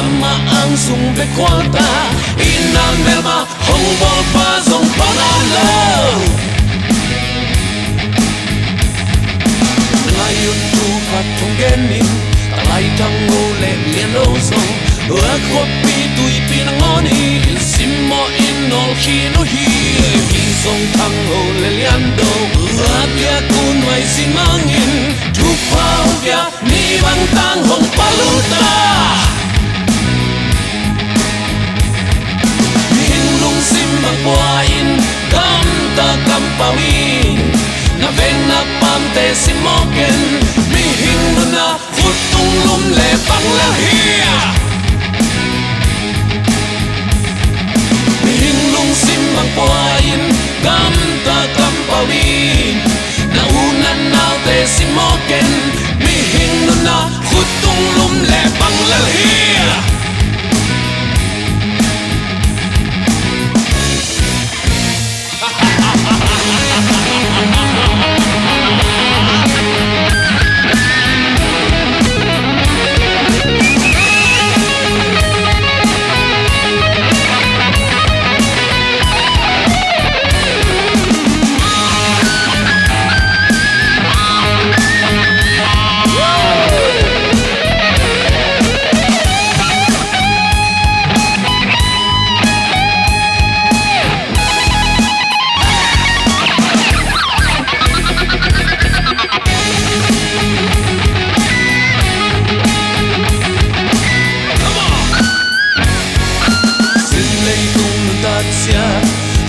ama ang sung be kwalta inang melma hong bol pa zong panalo ngayon tu katong gening talay tango le lielo song ako pitu'y pinangoni simo inol hinohi isong tango le liando at yakun may simangin tupaw ya ni bang tanghong paluta hinlong simbang puain kamta kampawin na veng na pamte simoken mihing mo na futong lumle panglahia hinlong simbang puain kamta kampawin na unan naute simoken mihing mo na futong lumle panglahia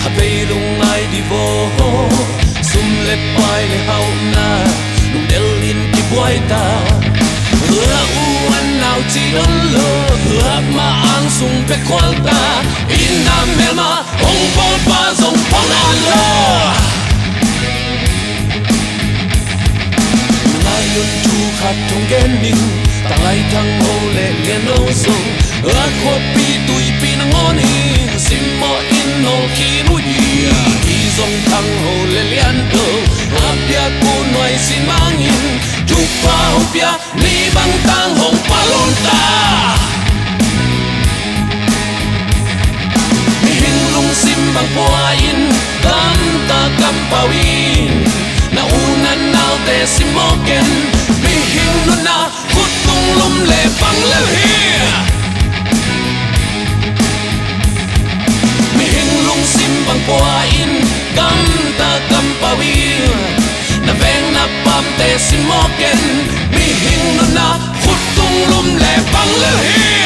Habelong ay di bo sumle pai le hau na nung delin ki buaita uan nau chi don lo ma ang sung pe kwalta ina melma ong bol pa zong panalo ngayon tu katong gening talay tango le liano song ako pitu'y pinangoni simo inol kinuyi izong tango le liando apya kunoy simangin tupa upya ni bang tanghong palunta hinlong simbang puain kamta kampawin naunan naute simoken mihing na kutong lumle panglahia mihinglong simbang puain kamta kampawin na veng na pamte simoken mihing na kutong lumle panglahia